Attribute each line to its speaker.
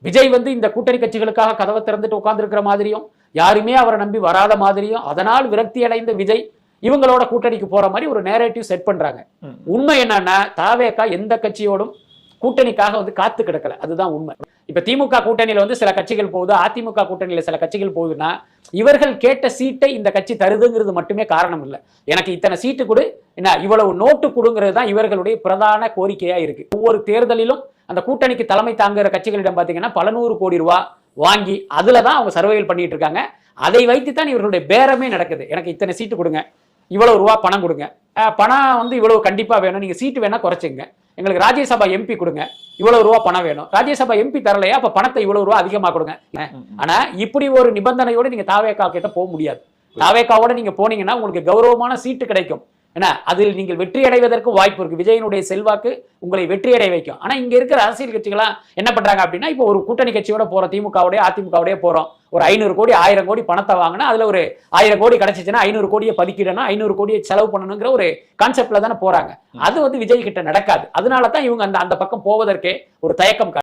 Speaker 1: விஜய் வந்து இந்த கூட்டணி கட்சிகளுக்காக கதவை திறந்துட்டு உட்கார்ந்துருக்கிற மாதிரியும், யாருமே அவரை நம்பி வராத மாதிரியும், அதனால் விரக்தி அடைந்த விஜய் இவங்களோட கூட்டணிக்கு போற மாதிரி ஒரு நேரேட்டிவ் செட் பண்றாங்க. உண்மை என்னன்னா, தாவேகா எந்த கட்சியோடும் கூட்டணிக்காக வந்து காத்து கிடக்கல. அதுதான் உண்மை. இப்ப திமுக கூட்டணியில வந்து சில கட்சிகள் போகுது, அதிமுக கூட்டணியில சில கட்சிகள் போகுதுன்னா, இவர்கள் கேட்ட சீட்டை இந்த கட்சி தருதுங்கிறது மட்டுமே காரணம் இல்லை. எனக்கு இத்தனை சீட்டு கொடு, என்ன இவ்வளவு நோட்டு கொடுங்கிறது தான் இவர்களுடைய பிரதான கோரிக்கையா இருக்கு. ஒவ்வொரு தேர்தலிலும் அந்த கூட்டணிக்கு தலைமை தாங்குகிற கட்சிகளிடம் பாத்தீங்கன்னா பல 100 கோடி ரூபாய் வாங்கி அதுலதான் அவங்க சர்வைவல் பண்ணிட்டு இருக்காங்க. அதை வைத்துத்தான் இவர்களுடைய பேரமே நடக்குது. எனக்கு இத்தனை சீட்டு கொடுங்க, இவ்வளவு ரூபா பணம் கொடுங்க, பணம் வந்து இவ்வளவு கண்டிப்பா வேணும், நீங்க சீட்டு வேணா குறைச்சுங்க, எங்களுக்கு ராஜ்யசபா எம்பி கொடுங்க, இவ்வளவு ரூபா பணம் வேணும், ராஜ்யசபா எம்பி தரலையா அப்ப பணத்தை இவ்வளவு ரூபா அதிகமா கொடுங்க. ஆனா இப்படி ஒரு நிபந்தனையோடு நீங்க தாவேகா கிட்ட போக முடியாது. தாவேகாவோட நீங்க போனீங்கன்னா உங்களுக்கு கௌரவமான சீட்டு கிடைக்கும். ஏன்னா அதில் நீங்கள் வெற்றி அடைவதற்கு வாய்ப்பு இருக்கு. விஜயனுடைய செல்வாக்கு உங்களை வெற்றி அடைய வைக்கும். ஆனா இங்க இருக்கிற அரசியல் கட்சிகளா என்ன பண்றாங்க அப்படின்னா, இப்போ ஒரு கூட்டணி கட்சியோட போறோம், திமுகவுடைய அதிமுகவுடைய போறோம், ஒரு 500 கோடி 1000 கோடி பணத்தை வாங்கினா அதுல ஒரு 1000 கோடி கிடைச்சிச்சுன்னா 500 கோடியை பதுக்கிடணும், 500 கோடியை செலவு பண்ணணுங்கிற ஒரு கான்செப்ட்ல தானே போறாங்க. அது வந்து விஜய் கிட்ட நடக்காது. அதனாலதான் இவங்க அந்த பக்கம் போவதற்கே ஒரு தயக்கம்